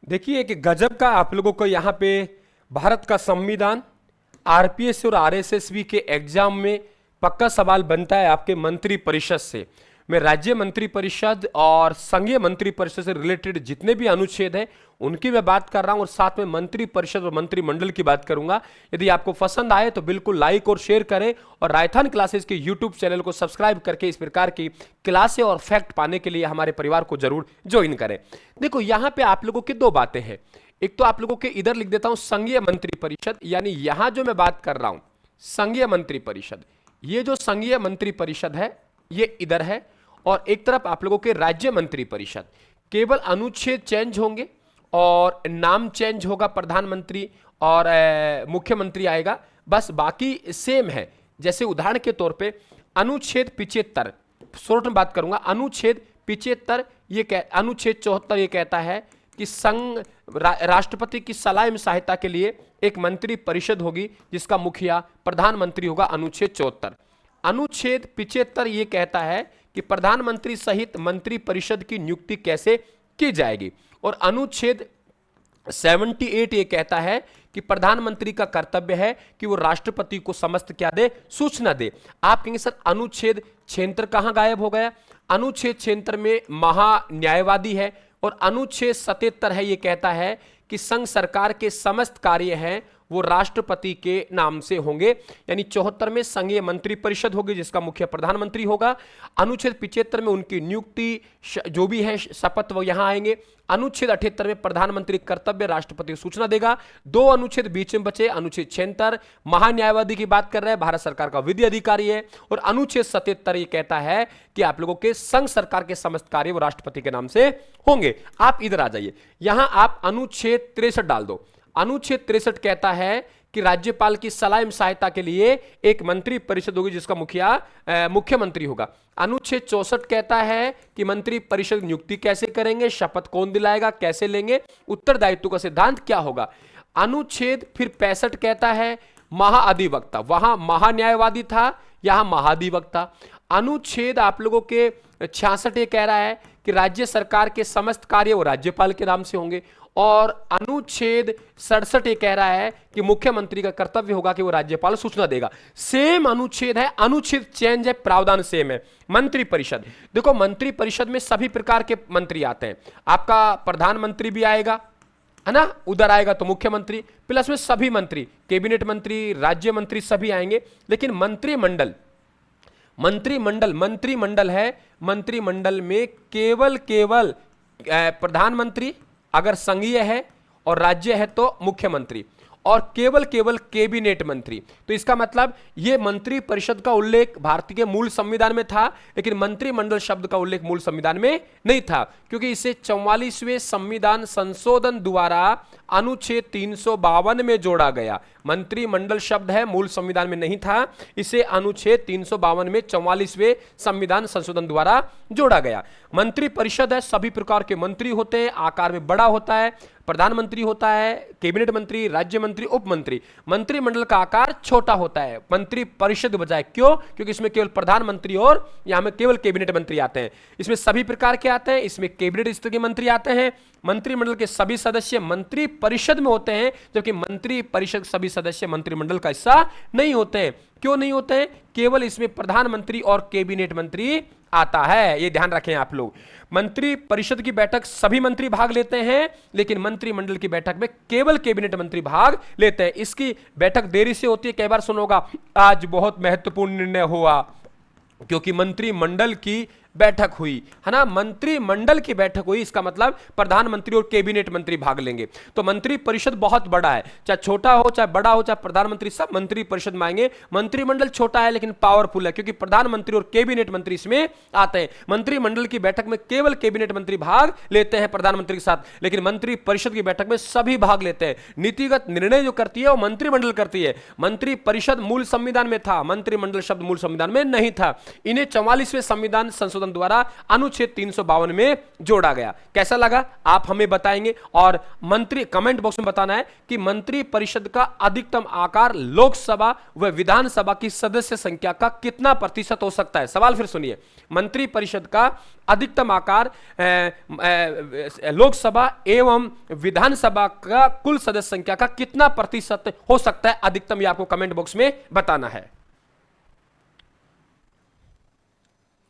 देखिए एक गजब का आप लोगों को यहाँ पे भारत का संविधान आरपीएस और आरएसएसबी के एग्जाम में पक्का सवाल बनता है आपके मंत्री परिषद से। मैं राज्य मंत्री परिषद और संघीय मंत्री परिषद से रिलेटेड जितने भी अनुच्छेद हैं उनकी मैं बात कर रहा हूं और साथ में मंत्री परिषद और मंत्रिमंडल की बात करूंगा। यदि आपको पसंद आए तो बिल्कुल लाइक और शेयर करें और राजस्थान क्लासेस के यूट्यूब चैनल को सब्सक्राइब करके इस प्रकार की क्लासें और फैक्ट पाने के लिए हमारे परिवार को जरूर ज्वाइन करें। देखो यहां पे आप लोगों की दो बातें हैं। एक तो आप लोगों के इधर लिख देता हूं संघीय मंत्री परिषद, यानी यहां जो मैं बात कर रहा हूं संघीय मंत्री परिषद, ये जो संघीय मंत्री परिषद है ये इधर है। और एक तरफ आप लोगों के राज्य मंत्री परिषद, केवल अनुच्छेद चेंज होंगे और नाम चेंज होगा, प्रधानमंत्री और मुख्यमंत्री आएगा, बस बाकी सेम है। जैसे उदाहरण के तौर पे अनुच्छेद 75 शॉर्ट में बात करूंगा, अनुच्छेद 75 अनुच्छेद 74 ये कहता है कि राष्ट्रपति की सलाह एवं सहायता के लिए एक मंत्री परिषद होगी जिसका मुखिया प्रधानमंत्री होगा, अनुच्छेद 74। अनुच्छेद 75 ये कहता है कि प्रधानमंत्री सहित मंत्री परिषद की नियुक्ति कैसे की जाएगी। और अनुच्छेद 78 ये कहता है कि प्रधानमंत्री का कर्तव्य है कि वो राष्ट्रपति को समस्त क्या दे, सूचना दे। आप कहेंगे सर अनुच्छेद 76 कहां गायब हो गया? अनुच्छेद 76 में महान्यायवादी है और अनुच्छेद 77 है ये कहता है कि संघ सरकार के समस्त कार्य हैं वो राष्ट्रपति के नाम से होंगे, यानी 74 में संघीय मंत्री परिषद होगी जिसका मुखिया प्रधानमंत्री होगा। अनुच्छेद 75 में उनकी नियुक्ति जो भी है शपथ वो यहां आएंगे। अनुच्छेद 78 में प्रधानमंत्री कर्तव्य राष्ट्रपति को सूचना देगा। दो अनुच्छेद बीच में बचे, अनुच्छेद 76 महान्यायवादी की बात कर रहे हैं, भारत सरकार का विधि अधिकारी है। और अनुच्छेद 77 ये कहता है कि आप लोगों के संघ सरकार के समस्त कार्य वो राष्ट्रपति के नाम से होंगे। आप इधर आ जाइए, यहां आप अनुच्छेद 63 डाल दो। अनुच्छेद 63 कहता है कि राज्यपाल की सलाह एवं सहायता के लिए एक मंत्री परिषद होगी जिसका मुखिया मुख्यमंत्री होगा। अनुच्छेद 64 कहता है कि मंत्री परिषद नियुक्ति कैसे करेंगे, शपथ कौन दिलाएगा, कैसे लेंगे, उत्तरदायित्व का सिद्धांत क्या होगा। अनुच्छेद फिर 65 कहता है महाअधिवक्ता, वहां महान्यायवादी था यहां महाधिवक्ता। अनुच्छेद आप लोगों के 66 ये कह रहा है कि राज्य सरकार के समस्त कार्य वो राज्यपाल के नाम से होंगे। और अनुच्छेद 67 ये कह रहा है कि मुख्यमंत्री का कर्तव्य होगा कि वो राज्यपाल सूचना देगा। सेम अनुच्छेद है, अनुच्छेद चेंज है, प्रावधान सेम है। मंत्री परिषद, देखो मंत्री परिषद में सभी प्रकार के मंत्री आते हैं। आपका प्रधानमंत्री भी आएगा है ना, उधर आएगा तो मुख्यमंत्री, प्लस में सभी मंत्री, कैबिनेट मंत्री, राज्य मंत्री सभी आएंगे। लेकिन मंत्रिमंडल है, मंत्रिमंडल में केवल प्रधानमंत्री अगर संघीय है और राज्य है तो मुख्यमंत्री, और केवल कैबिनेट मंत्री। तो इसका मतलब ये मंत्री परिषद का उल्लेख भारतीय के मूल संविधान में था, लेकिन मंत्रिमंडल शब्द का उल्लेख मूल संविधान में नहीं था, क्योंकि इसे 44वें संविधान संशोधन द्वारा अनुच्छेद 352 में जोड़ा गया। मंत्रिमंडल शब्द है मूल संविधान में नहीं था, इसे अनुच्छेद 352 में 44वें संविधान संशोधन द्वारा जोड़ा गया। मंत्री परिषद है, सभी प्रकार के मंत्री होते हैं, आकार में बड़ा होता है, प्रधानमंत्री होता है, कैबिनेट मंत्री, राज्य मंत्री, उप मंत्री। मंत्रिमंडल का आकार छोटा होता है मंत्री परिषद बजाय, क्यों? क्योंकि इसमें केवल प्रधानमंत्री और यहां में केवल कैबिनेट मंत्री आते हैं। इसमें सभी प्रकार के आते हैं, इसमें कैबिनेट स्तर के मंत्री आते हैं। मंत्रिमंडल के सभी सदस्य मंत्री परिषद में होते हैं, जबकि मंत्री परिषद सभी सदस्य मंत्रिमंडल का हिस्सा नहीं होते हैं। क्यों नहीं होते हैं? केवल इसमें प्रधानमंत्री और कैबिनेट मंत्री आता है, ये ध्यान रखें आप लोग। मंत्री परिषद की बैठक सभी मंत्री भाग लेते हैं, लेकिन मंत्रिमंडल की बैठक में केवल कैबिनेट मंत्री भाग लेते हैं। इसकी बैठक देरी से होती है, कई बार सुना होगा आज बहुत महत्वपूर्ण निर्णय हुआ क्योंकि मंत्रिमंडल की बैठक हुई है ना, मंत्रिमंडल की बैठक हुई, इसका मतलब प्रधानमंत्री और कैबिनेट मंत्री भाग लेंगे। तो मंत्री परिषद बहुत बड़ा है, चाहे छोटा हो चाहे बड़ा हो, चाहे प्रधानमंत्री, सब मंत्री परिषद में आएंगे। मंत्रिमंडल छोटा है लेकिन पावरफुल है, क्योंकि प्रधानमंत्री और कैबिनेट मंत्री इसमें आते हैं। मंत्रिमंडल की बैठक में केवल कैबिनेट मंत्री भाग लेते हैं प्रधानमंत्री के साथ, लेकिन मंत्री परिषद की बैठक में सभी भाग लेते हैं। नीतिगत निर्णय जो करती है वो मंत्रिमंडल करती है। मंत्री परिषद मूल संविधान में था, मंत्रिमंडल शब्द मूल संविधान में नहीं था। इन्हें 44वें संविधान संशोधन संशोधन द्वारा अनुच्छेद 352 में जोड़ा गया। कैसा लगा आप हमें बताएंगे, और मंत्री कमेंट बॉक्स में बताना है कि मंत्री परिषद का अधिकतम आकार लोकसभा व विधानसभा की सदस्य संख्या का कितना प्रतिशत हो सकता है। सवाल फिर सुनिए, मंत्री परिषद का अधिकतम आकार लोकसभा एवं विधानसभा का कुल सदस्य संख्या का कितना प्रतिशत हो सकता है अधिकतम, ये आपको कमेंट बॉक्स में बताना है।